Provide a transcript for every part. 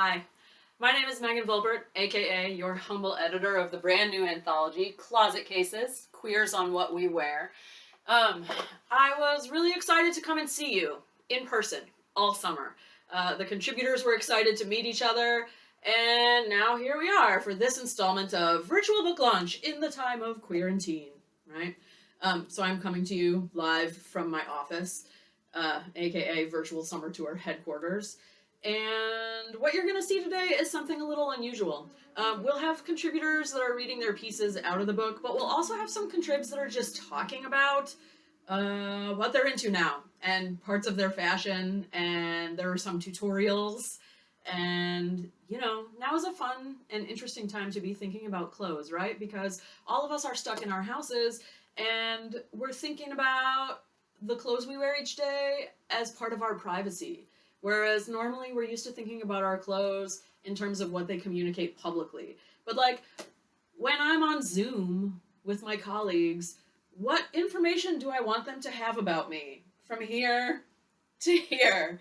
Hi, my name is Megan Volpert, aka your humble editor of the brand new anthology, Closet Cases, Queers on What We Wear. I was really excited to come and see you in person all summer. The contributors were excited to meet each other, and now here we are for this installment of Virtual Book Launch in the time of quarantine, right? So I'm coming to you live from my office, aka Virtual Summer Tour headquarters. And what you're going to see today is something a little unusual. We'll have contributors that are reading their pieces out of the book, but we'll also have some contribs that are just talking about what they're into now and parts of their fashion, and there are some tutorials. And, now is a fun and interesting time to be thinking about clothes, right? Because all of us are stuck in our houses, and we're thinking about the clothes we wear each day as part of our privacy. Whereas normally we're used to thinking about our clothes in terms of what they communicate publicly. But when I'm on Zoom with my colleagues, what information do I want them to have about me from here to here?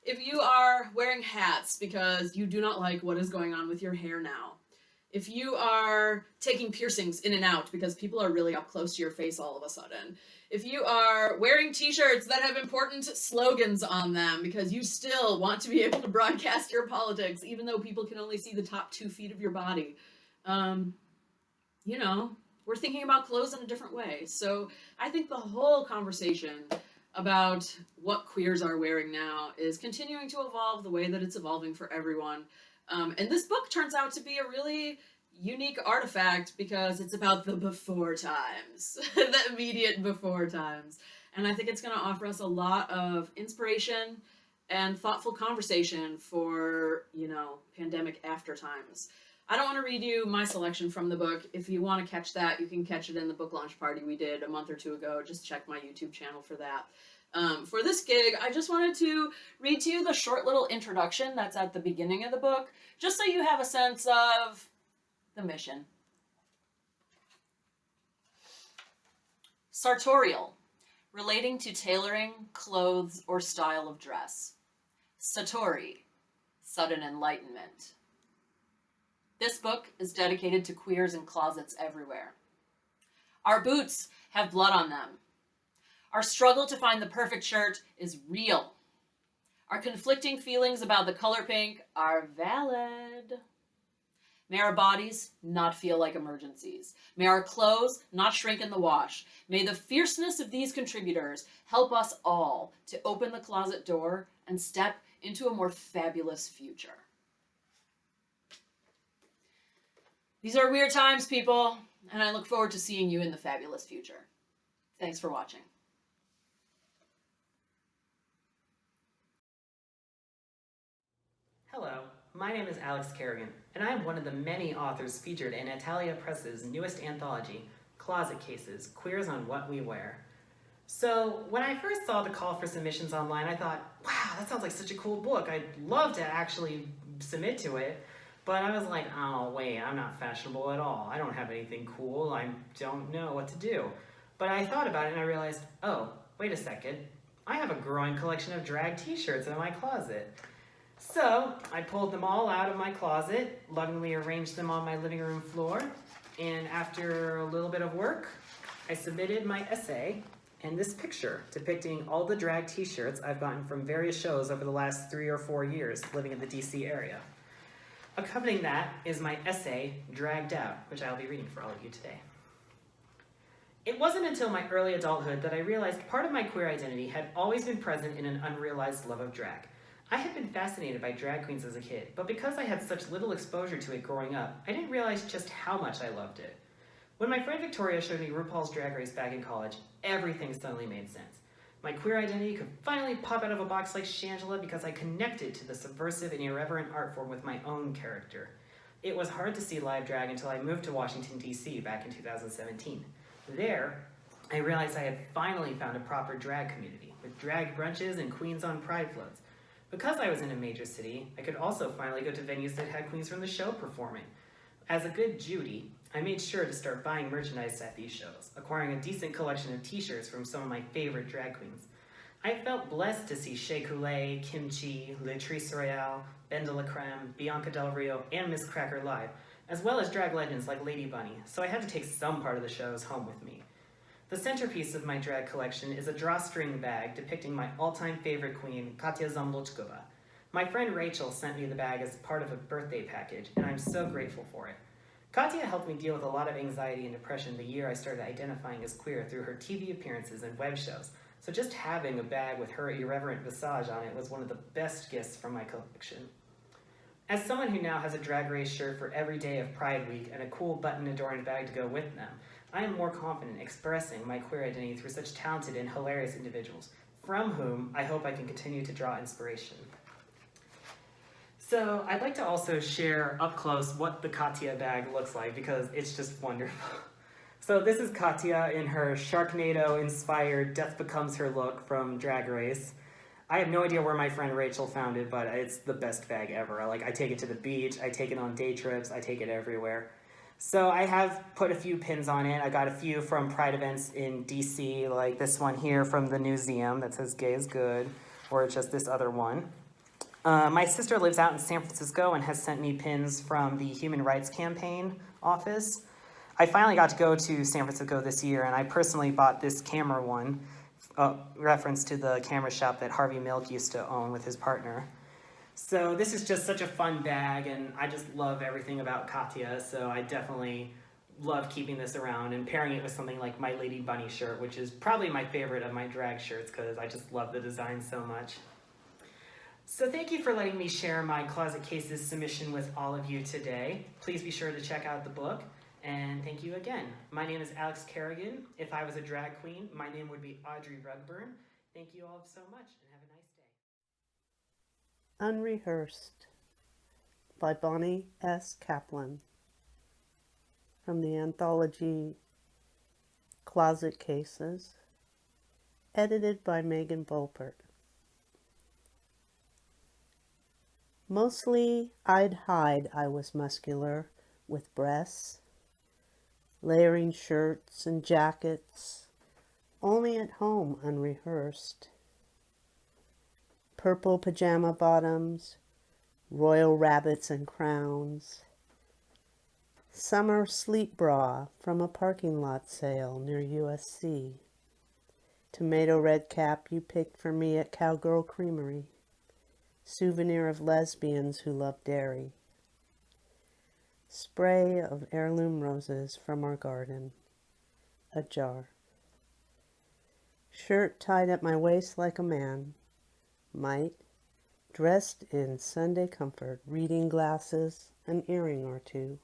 If you are wearing hats because you do not like what is going on with your hair now, if you are taking piercings in and out because people are really up close to your face all of a sudden, if you are wearing t-shirts that have important slogans on them because you still want to be able to broadcast your politics even though people can only see the top 2 feet of your body, we're thinking about clothes in a different way. So I think the whole conversation about what queers are wearing now is continuing to evolve the way that it's evolving for everyone. And this book turns out to be a really unique artifact because it's about the before times, the immediate before times. And I think it's going to offer us a lot of inspiration and thoughtful conversation for, pandemic after times. I don't want to read you my selection from the book. If you want to catch that, you can catch it in the book launch party we did a month or 2 ago. Just check my YouTube channel for that. For this gig, I just wanted to read to you the short little introduction that's at the beginning of the book, just so you have a sense of the mission. Sartorial, relating to tailoring, clothes, or style of dress. Satori, sudden enlightenment. This book is dedicated to queers in closets everywhere. Our boots have blood on them. Our struggle to find the perfect shirt is real. Our conflicting feelings about the color pink are valid. May our bodies not feel like emergencies. May our clothes not shrink in the wash. May the fierceness of these contributors help us all to open the closet door and step into a more fabulous future. These are weird times, people, and I look forward to seeing you in the fabulous future. Thanks for watching. Hello, my name is Alex Kerrigan, and I am one of the many authors featured in Alia Press's newest anthology, Closet Cases, Queers on What We Wear. So, when I first saw the call for submissions online, I thought, wow, that sounds like such a cool book. I'd love to actually submit to it. But I was like, oh wait, I'm not fashionable at all. I don't have anything cool. I don't know what to do. But I thought about it and I realized, oh, wait a second. I have a growing collection of drag t-shirts in my closet. So I pulled them all out of my closet, lovingly arranged them on my living room floor, and after a little bit of work, I submitted my essay and this picture depicting all the drag t-shirts I've gotten from various shows over the last 3 or 4 years living in the DC area. Accompanying that is my essay, Dragged Out, which I'll be reading for all of you today. It wasn't until my early adulthood that I realized part of my queer identity had always been present in an unrealized love of drag. I had been fascinated by drag queens as a kid, but because I had such little exposure to it growing up, I didn't realize just how much I loved it. When my friend Victoria showed me RuPaul's Drag Race back in college, everything suddenly made sense. My queer identity could finally pop out of a box like Shangela because I connected to the subversive and irreverent art form with my own character. It was hard to see live drag until I moved to Washington, D.C. back in 2017. There, I realized I had finally found a proper drag community, with drag brunches and queens on pride floats. Because I was in a major city, I could also finally go to venues that had queens from the show performing. As a good Judy, I made sure to start buying merchandise at these shows, acquiring a decent collection of t-shirts from some of my favorite drag queens. I felt blessed to see Shea Coulee, Kimchi, Latrice Royale, Ben de la Creme, Bianca Del Rio, and Miss Cracker live, as well as drag legends like Lady Bunny, so I had to take some part of the shows home with me. The centerpiece of my drag collection is a drawstring bag depicting my all-time favorite queen, Katya Zamlochkova. My friend Rachel sent me the bag as part of a birthday package, and I'm so grateful for it. Katya helped me deal with a lot of anxiety and depression the year I started identifying as queer through her TV appearances and web shows, so just having a bag with her irreverent visage on it was one of the best gifts from my collection. As someone who now has a Drag Race shirt for every day of Pride Week and a cool button-adorned bag to go with them, I am more confident expressing my queer identity through such talented and hilarious individuals, from whom I hope I can continue to draw inspiration. So I'd like to also share up close what the Katya bag looks like because it's just wonderful. So this is Katya in her Sharknado-inspired Death Becomes Her look from Drag Race. I have no idea where my friend Rachel found it, but it's the best bag ever. Like, I take it to the beach, I take it on day trips, I take it everywhere. So I have put a few pins on it. I got a few from Pride events in DC, like this one here from the museum that says "Gay is Good," or just this other one. My sister lives out in San Francisco and has sent me pins from the Human Rights Campaign office. I finally got to go to San Francisco this year, and I personally bought this camera one, reference to the camera shop that Harvey Milk used to own with his partner. So this is just such a fun bag, and I just love everything about Katya, so I definitely love keeping this around and pairing it with something like my Lady Bunny shirt, which is probably my favorite of my drag shirts because I just love the design so much. So thank you for letting me share my Closet Cases submission with all of you today. Please be sure to check out the book, and thank you again. My name is Alex Kerrigan. If I was a drag queen, my name would be Audrey Rugburn. Thank you all so much, and have a nice day. Unrehearsed by Bonnie S. Kaplan from the anthology Closet Cases, edited by Megan Volpert. Mostly I'd hide I was muscular, with breasts, layering shirts and jackets, only at home unrehearsed. Purple pajama bottoms, royal rabbits and crowns, summer sleep bra from a parking lot sale near USC, tomato red cap you picked for me at Cowgirl Creamery, souvenir of lesbians who love dairy, spray of heirloom roses from our garden, a jar, shirt tied at my waist like a man, might, dressed in Sunday comfort, reading glasses, an earring or two.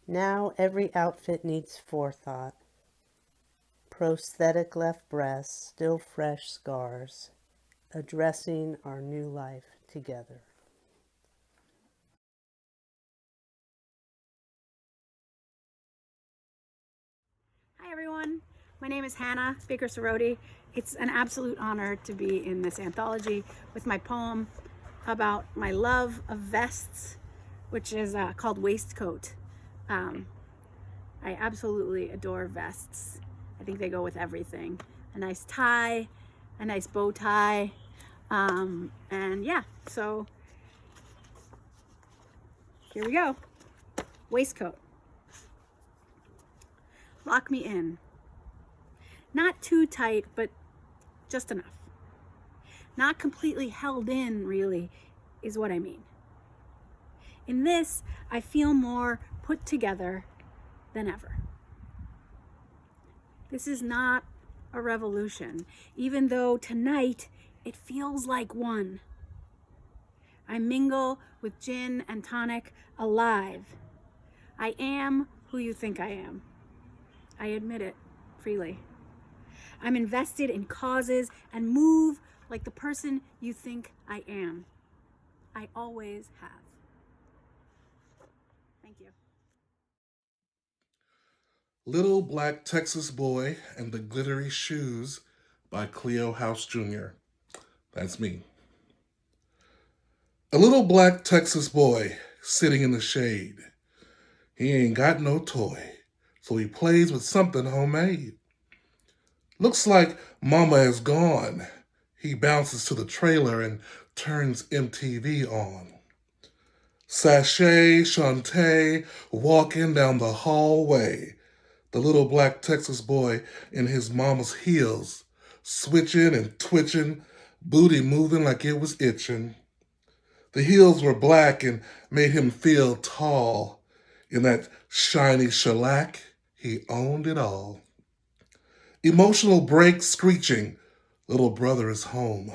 Now every outfit needs forethought. Prosthetic left breast, still fresh scars, addressing our new life together. Hi everyone, my name is Hannah Baker Soroti. It's an absolute honor to be in this anthology with my poem about my love of vests, which is called Waistcoat. I absolutely adore vests. I think they go with everything. A nice tie, a nice bow tie, and yeah, so here we go. Waistcoat. Lock me in. Not too tight, but just enough. Not completely held in, really, is what I mean. In this, I feel more put together than ever. This is not a revolution, even though tonight it feels like one. I mingle with gin and tonic alive. I am who you think I am. I admit it freely. I'm invested in causes and move like the person you think I am. I always have. Thank you. Little Black Texas Boy and the Glittery Shoes by Cleo House Jr. That's me. A little black Texas boy sitting in the shade. He ain't got no toy, so he plays with something homemade. Looks like Mama is gone. He bounces to the trailer and turns MTV on. Sashay, Shantae, walking down the hallway. The little black Texas boy in his mama's heels, switching and twitching, booty moving like it was itching. The heels were black and made him feel tall. In that shiny shellac, he owned it all. Emotional brake screeching, little brother is home,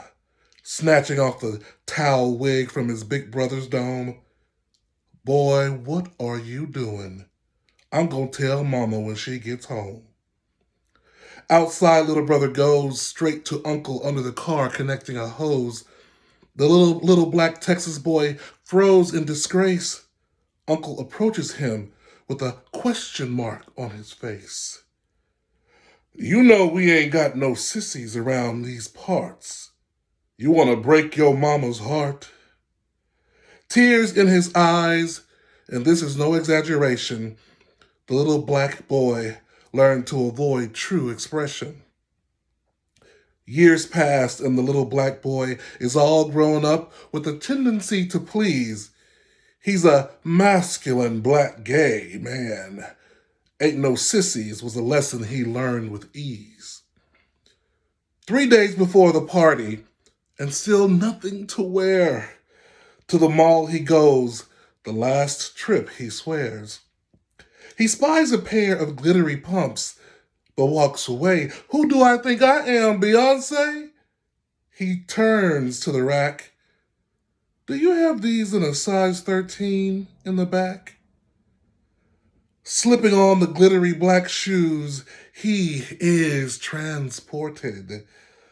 snatching off the towel wig from his big brother's dome. Boy, what are you doing? I'm gonna tell Mama when she gets home. Outside, little brother goes straight to Uncle under the car, connecting a hose. The little black Texas boy froze in disgrace. Uncle approaches him with a question mark on his face. You know we ain't got no sissies around these parts. You want to break your mama's heart? Tears in his eyes, and this is no exaggeration, the little black boy learned to avoid true expression. Years passed, and the little black boy is all grown up with a tendency to please. He's a masculine black gay man. Ain't no sissies was a lesson he learned with ease. 3 days before the party, and still nothing to wear. To the mall he goes, the last trip he swears. He spies a pair of glittery pumps, but walks away. Who do I think I am, Beyonce? He turns to the rack. Do you have these in a size 13 in the back? Slipping on the glittery black shoes, he is transported.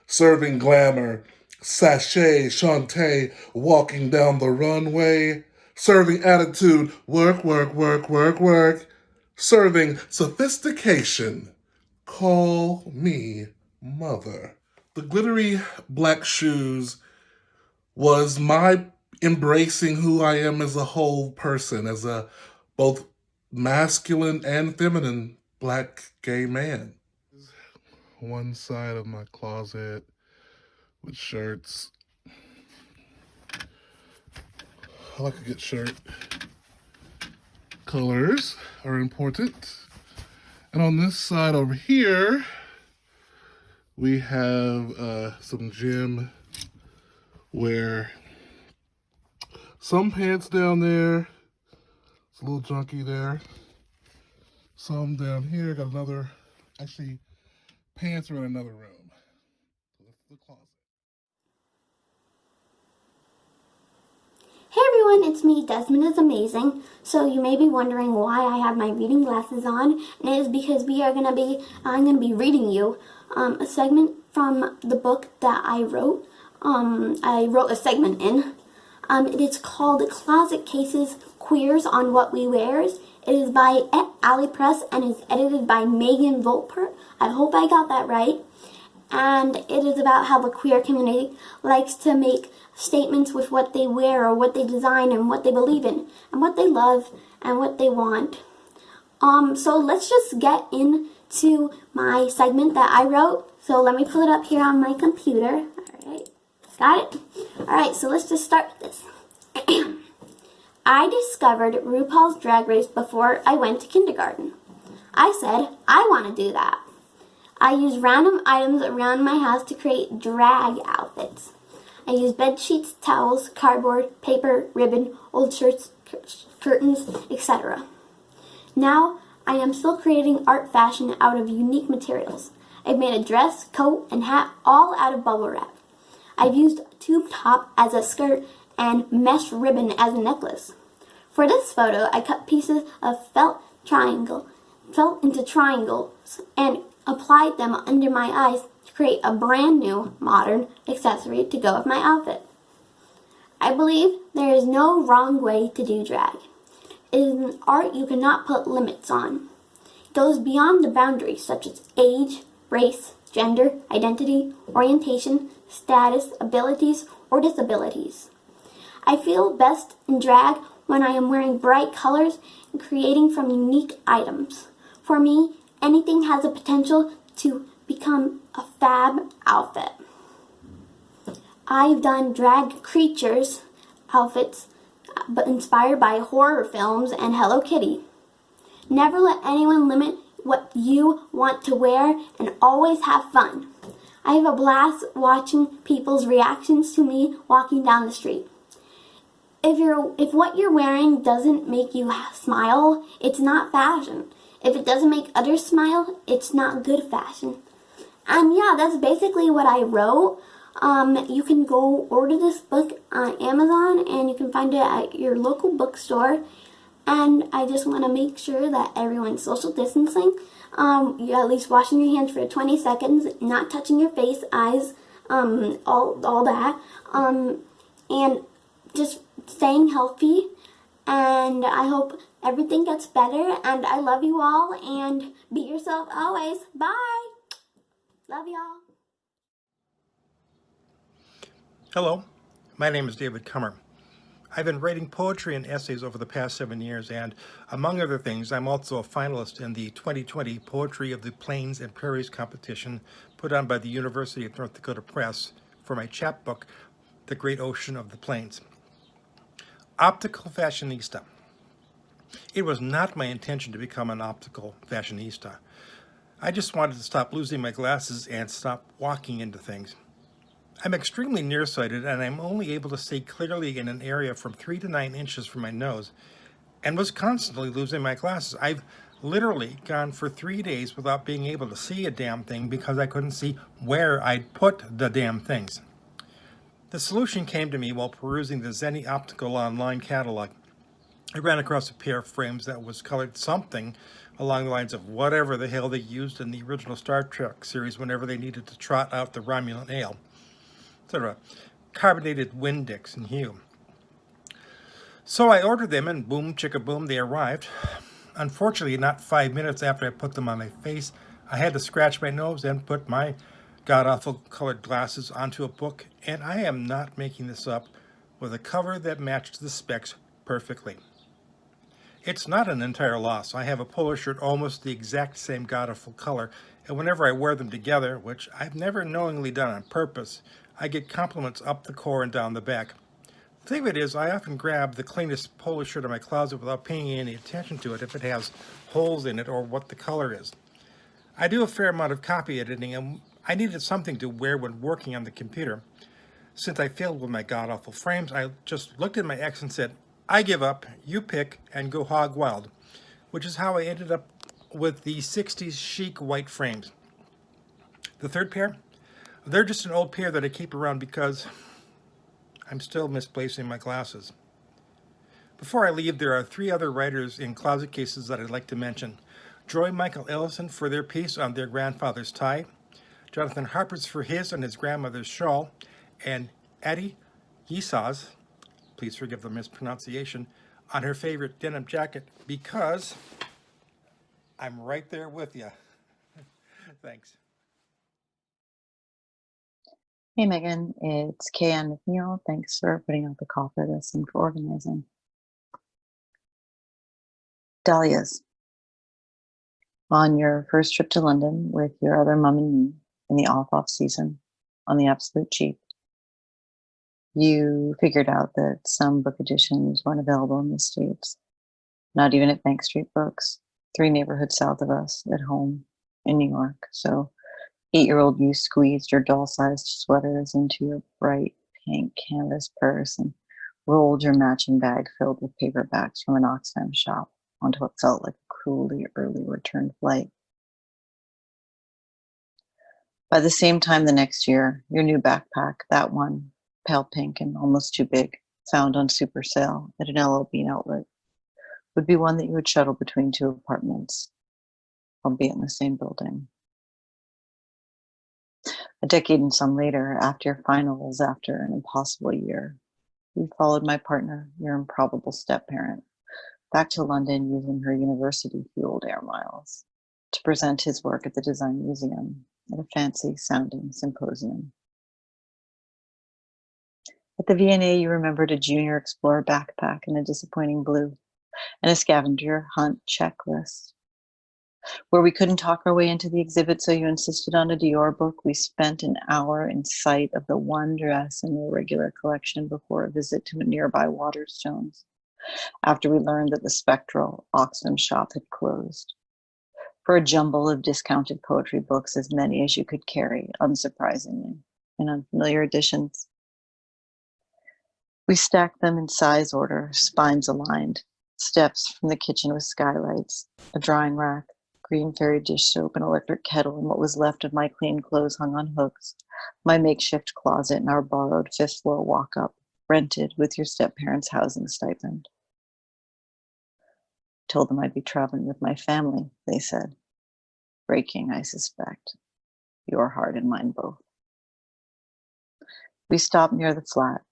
Serving glamour, Sashay, Shantae, walking down the runway. Serving attitude, work, work, work, work, work. Serving sophistication, call me mother. The glittery black shoes was my embracing who I am as a whole person, as a both masculine and feminine black gay man. One side of my closet with shirts. I like a good shirt. Colors are important. And on this side over here, we have some gym wear. Some pants down there. It's a little junky there. Some down here. Got another, actually, pants are in another room. So that's the closet. Hey everyone, it's me, Desmond is Amazing. So you may be wondering why I have my reading glasses on, and it is because I'm gonna be reading you a segment from the book that I wrote. I wrote a segment in. It is called Closet Cases, Queers on What We Wears. It is by Alia Press and is edited by Megan Volpert. I hope I got that right. And it is about how the queer community likes to make statements with what they wear or what they design and what they believe in and what they love and what they want. So let's just get into my segment that I wrote. So let me pull it up here on my computer. All right, got it? All right, so let's just start with this. I discovered RuPaul's Drag Race before I went to kindergarten. I said, I want to do that. I use random items around my house to create drag outfits. I use bed sheets, towels, cardboard, paper, ribbon, old shirts, curtains, etc. Now, I am still creating art fashion out of unique materials. I've made a dress, coat, and hat all out of bubble wrap. I've used tube top as a skirt and mesh ribbon as a necklace. For this photo, I cut pieces of felt into triangles and applied them under my eyes to create a brand new modern accessory to go with my outfit. I believe there is no wrong way to do drag. It is an art you cannot put limits on. It goes beyond the boundaries such as age, race, gender, identity, orientation, status, abilities, or disabilities. I feel best in drag when I am wearing bright colors and creating from unique items. For me, anything has a potential to become a fab outfit. I've done drag creatures outfits, but inspired by horror films and Hello Kitty. Never let anyone limit what you want to wear, and always have fun. I have a blast watching people's reactions to me walking down the street. If what you're wearing doesn't make you smile, it's not fashion. If it doesn't make others smile, it's not good fashion. And yeah, that's basically what I wrote. You can go order this book on Amazon, and you can find it at your local bookstore. And I just want to make sure that everyone's social distancing. You're at least washing your hands for 20 seconds, not touching your face, eyes, all that. And just staying healthy. And I hope everything gets better. And I love you all. And be yourself always. Bye. Love y'all. Hello, my name is David Kummer. I've been writing poetry and essays over the past 7 years, and among other things, I'm also a finalist in the 2020 Poetry of the Plains and Prairies competition put on by the University of North Dakota Press for my chapbook, The Great Ocean of the Plains. Optical fashionista. It was not my intention to become an optical fashionista. I just wanted to stop losing my glasses and stop walking into things. I'm extremely nearsighted, and I'm only able to see clearly in an area from 3 to 9 inches from my nose, and was constantly losing my glasses. I've literally gone for 3 days without being able to see a damn thing because I couldn't see where I'd put the damn things. The solution came to me while perusing the Zenny Optical online catalog. I ran across a pair of frames that was colored something along the lines of whatever the hell they used in the original Star Trek series whenever they needed to trot out the Romulan ale. Sort of a carbonated Windex in hue. So I ordered them, and boom, chicka boom, they arrived. Unfortunately, not 5 minutes after I put them on my face, I had to scratch my nose and put my god-awful colored glasses onto a book, and I am not making this up, with a cover that matched the specs perfectly. It's not an entire loss. I have a polo shirt almost the exact same god-awful color, and whenever I wear them together, which I've never knowingly done on purpose, I get compliments up the core and down the back. The thing of it is, I often grab the cleanest polo shirt in my closet without paying any attention to it if it has holes in it or what the color is. I do a fair amount of copy editing, and I needed something to wear when working on the computer. Since I failed with my god-awful frames, I just looked at my ex and said, I give up, you pick, and go hog wild, which is how I ended up with the 60s chic white frames. The third pair? They're just an old pair that I keep around because I'm still misplacing my glasses. Before I leave, there are 3 other writers in closet cases that I'd like to mention. Joy Michael Ellison for their piece on their grandfather's tie, Jonathan Harper's for his on his grandmother's shawl, and Addie Yisaz, please forgive the mispronunciation, on her favorite denim jacket, because I'm right there with you. Thanks. Hey Megan, it's Kayanne McNeil. Thanks for putting out the call for this and for organizing. Dahlias. On your first trip to London with your other mum and me in the off season on the absolute cheap, you figured out that some book editions weren't available in the States, not even at Bank Street Books, 3 neighborhoods south of us at home in New York. So 8-year-old you squeezed your doll-sized sweaters into your bright pink canvas purse and rolled your matching bag filled with paperbacks from an Oxfam shop onto what felt like a cruelly early return flight. By the same time the next year, your new backpack, that one, pale pink and almost too big, found on super sale at an LL Bean outlet, would be one that you would shuttle between 2 apartments, albeit in the same building. A decade and some later, after your finals, after an impossible year, we followed my partner, your improbable step-parent, back to London using her university-fueled air miles to present his work at the Design Museum at a fancy-sounding symposium. At the V&A, you remembered a Junior Explorer backpack in a disappointing blue and a scavenger hunt checklist. Where we couldn't talk our way into the exhibit, so you insisted on a Dior book, we spent an hour in sight of the one dress in the irregular collection before a visit to a nearby Waterstones, after we learned that the spectral Oxfam shop had closed. For a jumble of discounted poetry books, as many as you could carry, unsurprisingly, in unfamiliar editions. We stacked them in size order, spines aligned, steps from the kitchen with skylights, a drying rack, green fairy dish soap, an electric kettle, and what was left of my clean clothes hung on hooks, my makeshift closet, and our borrowed fifth-floor walk-up, rented with your step-parents' housing stipend. Told them I'd be traveling with my family, they said. Breaking, I suspect. Your heart and mine both. We stopped near the flat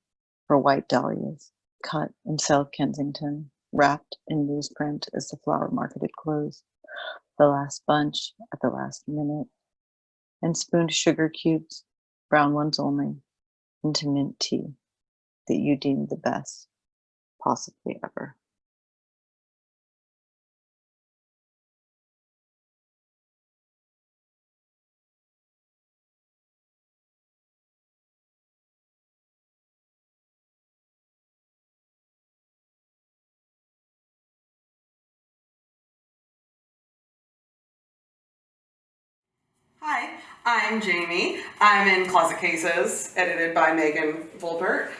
for white dahlias, cut in South Kensington, wrapped in newsprint as the flower market had closed, the last bunch at the last minute, and spooned sugar cubes, brown ones only, into mint tea that you deemed the best, possibly ever. Hi, I'm Jamie. I'm in Closet Cases, edited by Megan Volpert.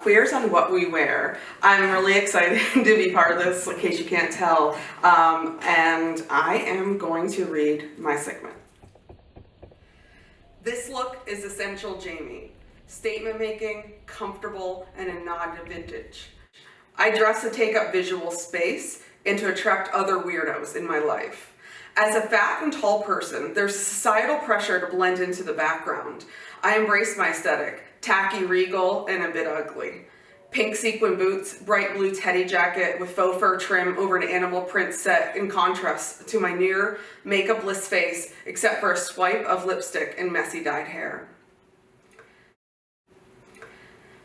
Queers on What We Wear. I'm really excited to be part of this, in case you can't tell, and I am going to read my segment. This look is essential Jamie. Statement making, comfortable, and a nod to vintage. I dress to take up visual space and to attract other weirdos in my life. As a fat and tall person, there's societal pressure to blend into the background. I embrace my aesthetic, tacky, regal, and a bit ugly. Pink sequin boots, bright blue teddy jacket with faux fur trim over an animal print set in contrast to my near makeup-less face, except for a swipe of lipstick and messy dyed hair.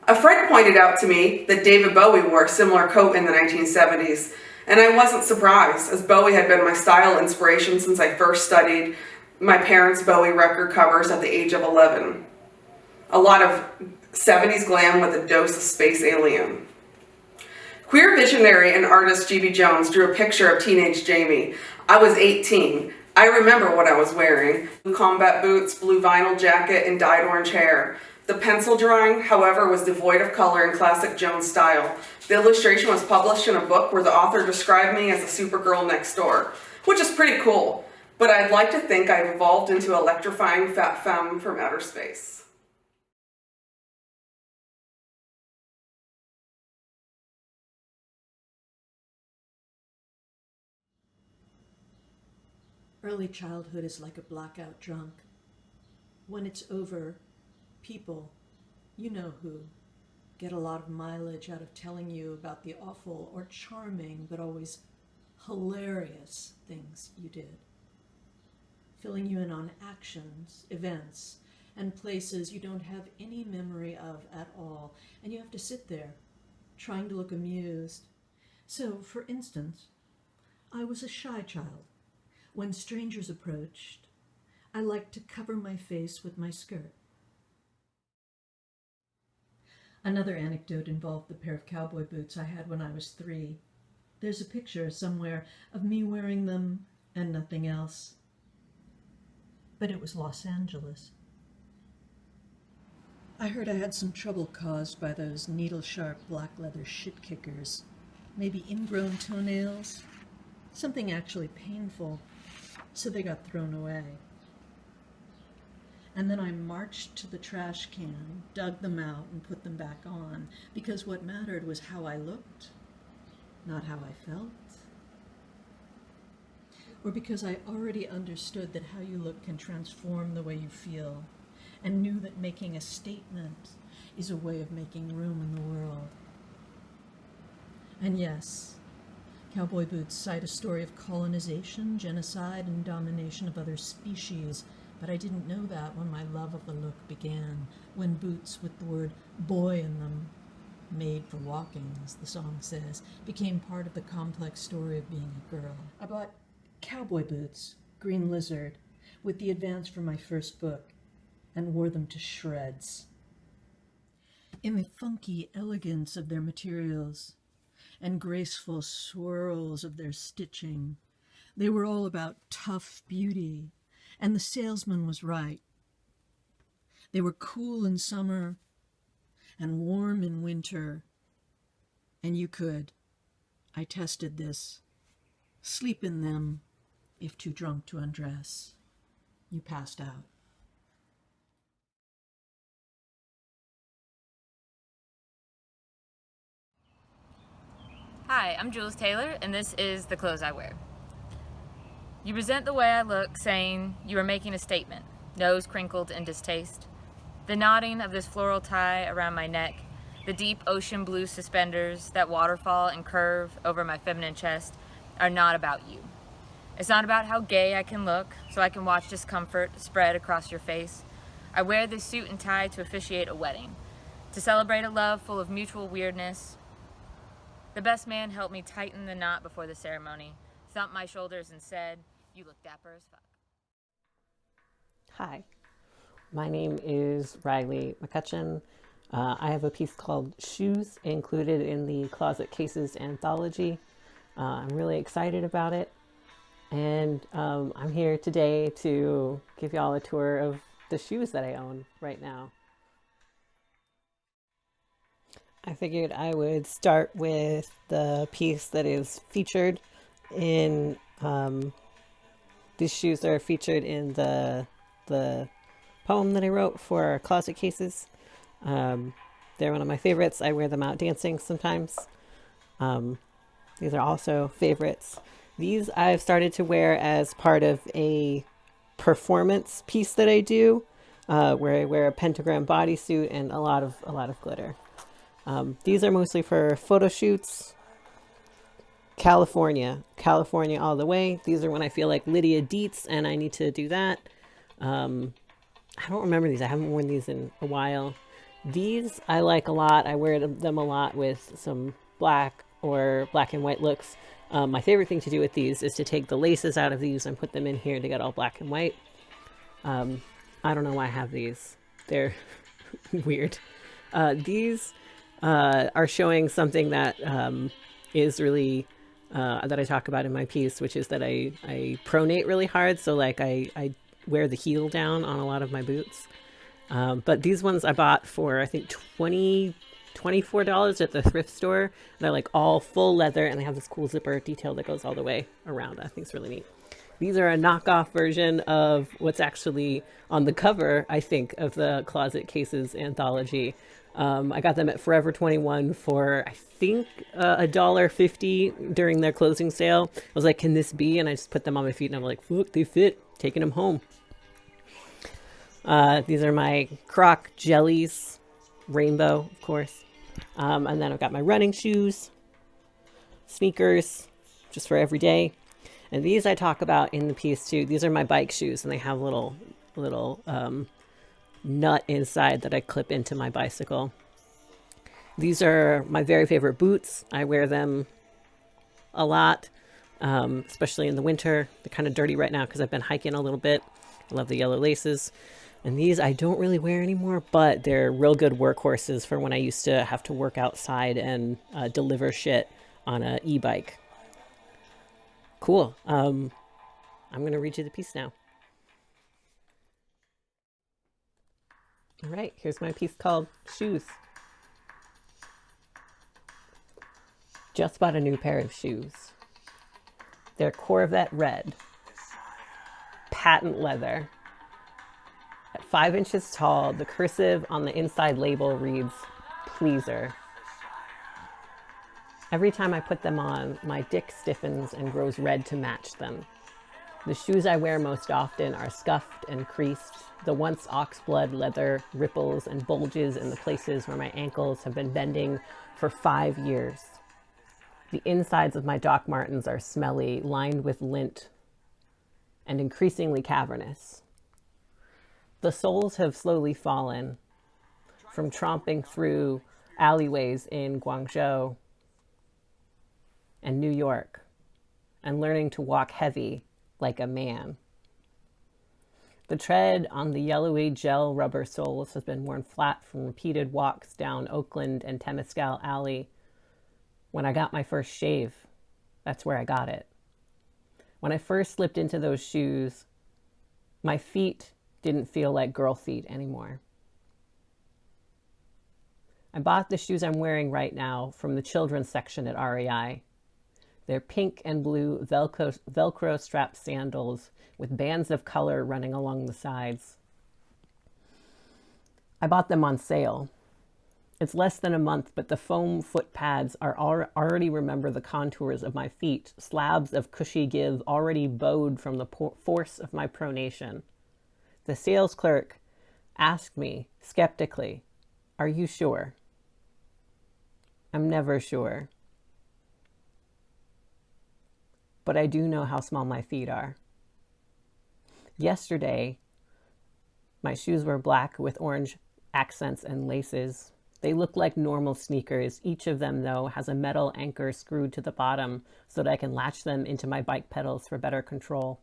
A friend pointed out to me that David Bowie wore a similar coat in the 1970s. And I wasn't surprised, as Bowie had been my style inspiration since I first studied my parents' Bowie record covers at the age of 11. A lot of 70s glam with a dose of space alien. Queer visionary and artist G.B. Jones drew a picture of teenage Jamie. I was 18. I remember what I was wearing. Blue combat boots, blue vinyl jacket, and dyed orange hair. The pencil drawing, however, was devoid of color in classic Jones style. The illustration was published in a book where the author described me as a Supergirl next door, which is pretty cool, but I'd like to think I've evolved into electrifying fat femme from outer space. Early childhood is like a blackout drunk. When it's over, people, you know who, get a lot of mileage out of telling you about the awful or charming but always hilarious things you did. Filling you in on actions, events, and places you don't have any memory of at all, and you have to sit there, trying to look amused. So, for instance, I was a shy child. When strangers approached, I liked to cover my face with my skirt. Another anecdote involved the pair of cowboy boots I had when I was 3. There's a picture somewhere of me wearing them and nothing else. But it was Los Angeles. I heard I had some trouble caused by those needle-sharp black leather shit-kickers. Maybe ingrown toenails? Something actually painful. So they got thrown away. And then I marched to the trash can, dug them out, and put them back on, because what mattered was how I looked, not how I felt. Or because I already understood that how you look can transform the way you feel, and knew that making a statement is a way of making room in the world. And yes, cowboy boots cite a story of colonization, genocide, and domination of other species, but I didn't know that when my love of the look began, when boots with the word boy in them, made for walking, as the song says, became part of the complex story of being a girl. I bought cowboy boots, green lizard, with the advance from my first book, and wore them to shreds. In the funky elegance of their materials and graceful swirls of their stitching, they were all about tough beauty, and the salesman was right. They were cool in summer and warm in winter, and you could, I tested this, sleep in them if too drunk to undress. You passed out. Hi, I'm Jules Taylor, and this is The Clothes I Wear. You resent the way I look, saying you are making a statement, nose crinkled in distaste. The knotting of this floral tie around my neck, the deep ocean blue suspenders that waterfall and curve over my feminine chest are not about you. It's not about how gay I can look, so I can watch discomfort spread across your face. I wear this suit and tie to officiate a wedding, to celebrate a love full of mutual weirdness. The best man helped me tighten the knot before the ceremony, thumped my shoulders and said, "You look dapper as fuck." Hi, my name is Riley McCutcheon. I have a piece called Shoes included in the Closet Cases anthology. I'm really excited about it. And I'm here today to give y'all a tour of the shoes that I own right now. I figured I would start with the piece that is featured in, these shoes are featured in the poem that I wrote for Closet Cases. They're one of my favorites. I wear them out dancing sometimes. These are also favorites. These I've started to wear as part of a performance piece that I do, where I wear a pentagram bodysuit and a lot of glitter. These are mostly for photo shoots. California all the way. These are when I feel like Lydia Dietz and I need to do that. I don't remember these. I haven't worn these in a while. These I like a lot. I wear them a lot with some black or black and white looks. My favorite thing to do with these is to take the laces out of these and put them in here to get all black and white. I don't know why I have these. They're weird. These are showing something that is really that I talk about in my piece, which is that I pronate really hard. So like I wear the heel down on a lot of my boots. But these ones I bought for, I think, $24 at the thrift store. They're like all full leather and they have this cool zipper detail that goes all the way around. I think it's really neat. These are a knockoff version of what's actually on the cover, I think, of the Closet Cases anthology. I got them at Forever 21 for, I think, $1.50 during their closing sale. I was like, can this be? And I just put them on my feet and I'm like, look, they fit. Taking them home. These are my Croc Jellies, rainbow, of course. And then I've got my running shoes, sneakers, just for every day. And these I talk about in the piece too. These are my bike shoes and they have little nut inside that I clip into my bicycle. These are my very favorite boots. I wear them a lot, especially in the winter. They're kind of dirty right now because I've been hiking a little bit. I love the yellow laces. And these I don't really wear anymore, but they're real good workhorses for when I used to have to work outside and deliver shit on an e-bike. Cool. I'm going to read you the piece now. All right, here's my piece called Shoes. Just bought a new pair of shoes. They're Corvette red, patent leather. At 5 inches tall, the cursive on the inside label reads, "Pleaser." Every time I put them on, my dick stiffens and grows red to match them. The shoes I wear most often are scuffed and creased. The once oxblood leather ripples and bulges in the places where my ankles have been bending for 5 years. The insides of my Doc Martens are smelly, lined with lint, and increasingly cavernous. The soles have slowly fallen from tromping through alleyways in Guangzhou and New York and learning to walk heavy like a man. The tread on the yellowy gel rubber soles has been worn flat from repeated walks down Oakland and Temescal Alley. When I got my first shave, that's where I got it. When I first slipped into those shoes, my feet didn't feel like girl feet anymore. I bought the shoes I'm wearing right now from the children's section at REI. They're pink and blue Velcro strap sandals with bands of color running along the sides. I bought them on sale. It's less than a month, but the foam foot pads already remember the contours of my feet, slabs of cushy give already bowed from the force of my pronation. The sales clerk asked me skeptically, "Are you sure?" I'm never sure. But I do know how small my feet are. Yesterday, my shoes were black with orange accents and laces. They look like normal sneakers. Each of them, though, has a metal anchor screwed to the bottom so that I can latch them into my bike pedals for better control.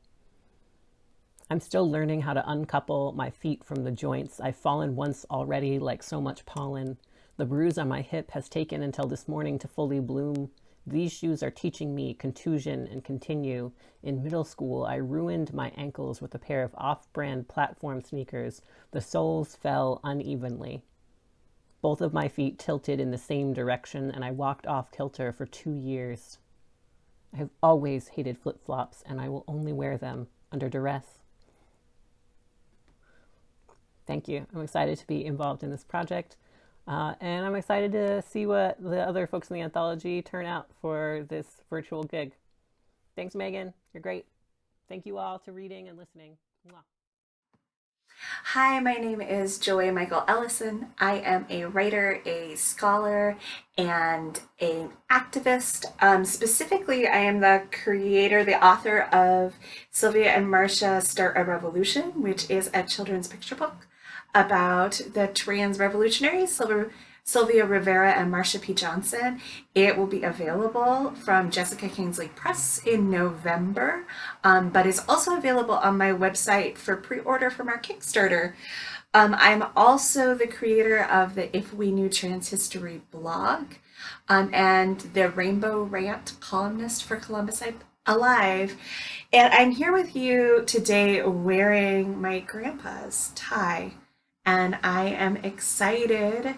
I'm still learning how to uncouple my feet from the joints. I've fallen once already like so much pollen. The bruise on my hip has taken until this morning to fully bloom. These shoes are teaching me contusion and continue. In middle school, I ruined my ankles with a pair of off-brand platform sneakers. The soles fell unevenly. Both of my feet tilted in the same direction, and I walked off kilter for 2 years. I have always hated flip-flops, and I will only wear them under duress. Thank you. I'm excited to be involved in this project. And I'm excited to see what the other folks in the anthology turn out for this virtual gig. Thanks, Megan. You're great. Thank you all to reading and listening. Mwah. Hi, my name is Joy Michael Ellison. I am a writer, a scholar, and an activist. Specifically, I am the creator, the author of Sylvia and Marcia Start a Revolution, which is a children's picture book about the trans revolutionaries, Sylvia Rivera and Marsha P. Johnson. It will be available from Jessica Kingsley Press in November, but is also available on my website for pre-order from our Kickstarter. I'm also the creator of the If We Knew Trans History blog, and the Rainbow Rant columnist for Columbus Alive. And I'm here with you today wearing my grandpa's tie. And I am excited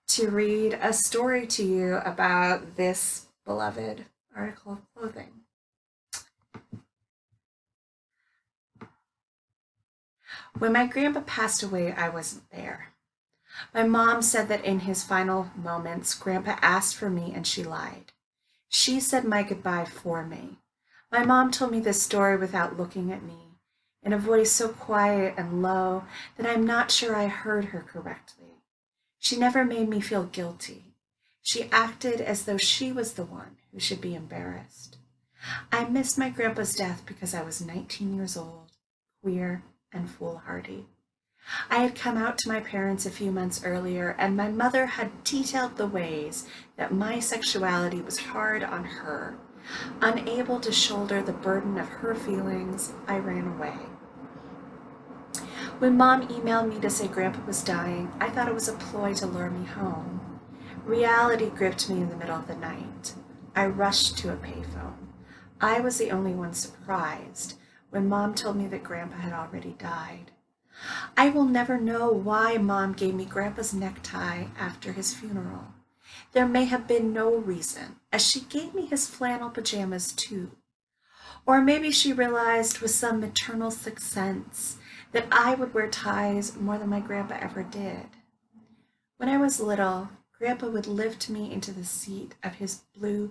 to read a story to you about this beloved article of clothing. When my grandpa passed away, I wasn't there. My mom said that in his final moments, Grandpa asked for me and she lied. She said my goodbye for me. My mom told me this story without looking at me, in a voice so quiet and low that I'm not sure I heard her correctly. She never made me feel guilty. She acted as though she was the one who should be embarrassed. I missed my grandpa's death because I was 19 years old, queer, and foolhardy. I had come out to my parents a few months earlier, and my mother had detailed the ways that my sexuality was hard on her. Unable to shoulder the burden of her feelings, I ran away. When Mom emailed me to say Grandpa was dying, I thought it was a ploy to lure me home. Reality gripped me in the middle of the night. I rushed to a payphone. I was the only one surprised when Mom told me that Grandpa had already died. I will never know why Mom gave me Grandpa's necktie after his funeral. There may have been no reason, as she gave me his flannel pajamas too. Or maybe she realized with some maternal sixth sense that I would wear ties more than my grandpa ever did. When I was little, Grandpa would lift me into the seat of his blue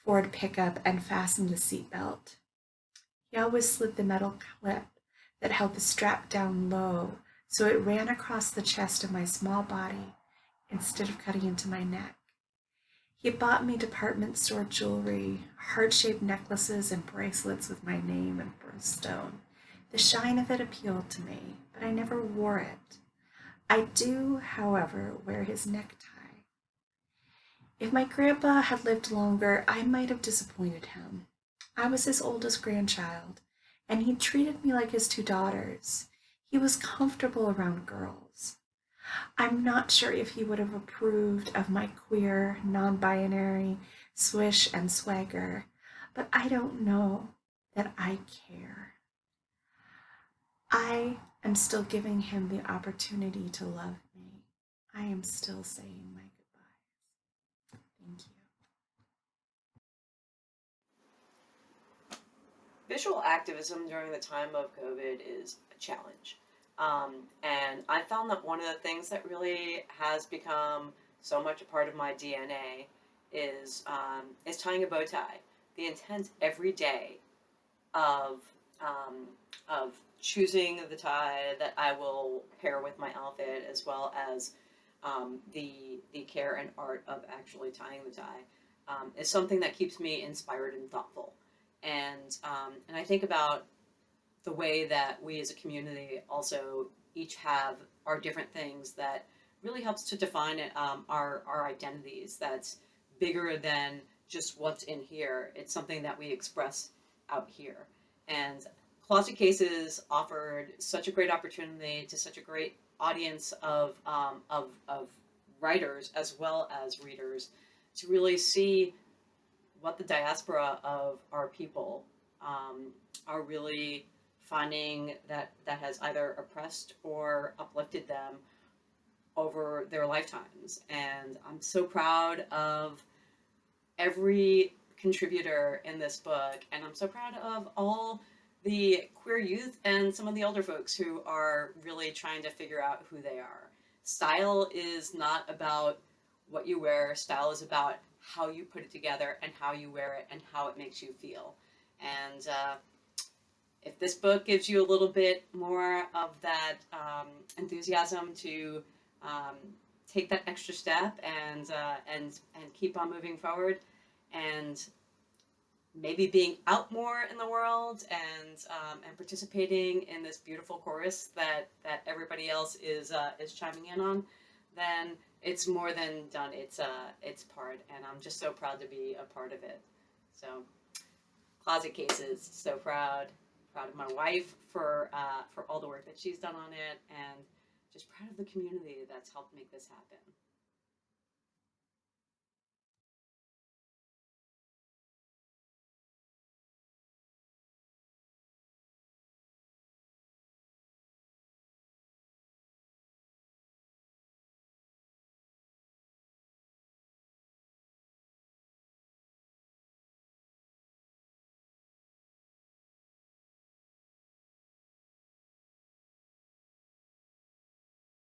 Ford pickup and fasten the seatbelt. He always slid the metal clip that held the strap down low so it ran across the chest of my small body instead of cutting into my neck. He bought me department store jewelry, heart-shaped necklaces and bracelets with my name and birthstone. The shine of it appealed to me, but I never wore it. I do, however, wear his necktie. If my grandpa had lived longer, I might have disappointed him. I was his oldest grandchild, and he treated me like his two daughters. He was comfortable around girls. I'm not sure if he would have approved of my queer, non binary swish and swagger, but I don't know that I care. I am still giving him the opportunity to love me. I am still saying my goodbyes. Thank you. Visual activism during the time of COVID is a challenge. And I found that one of the things that really has become so much a part of my DNA is tying a bow tie. The intent every day of choosing the tie that I will pair with my outfit, as well as the care and art of actually tying the tie, is something that keeps me inspired and thoughtful. And I think about the way that we as a community also each have our different things that really helps to define it, our identities. That's bigger than just what's in here. It's something that we express out here. And Closet Cases offered such a great opportunity to such a great audience of writers as well as readers to really see what the diaspora of our people are really finding that has either oppressed or uplifted them over their lifetimes. And I'm so proud of every contributor in this book, and I'm so proud of all the queer youth and some of the older folks who are really trying to figure out who they are. Style is not about what you wear. Style is about how you put it together and how you wear it and how it makes you feel. And if this book gives you a little bit more of that enthusiasm to take that extra step and keep on moving forward, and maybe being out more in the world and participating in this beautiful chorus that everybody else is chiming in on, then it's more than done. It's part, and I'm just so proud to be a part of it. So, Closet Cases, so proud of my wife for all the work that she's done on it, and just proud of the community that's helped make this happen.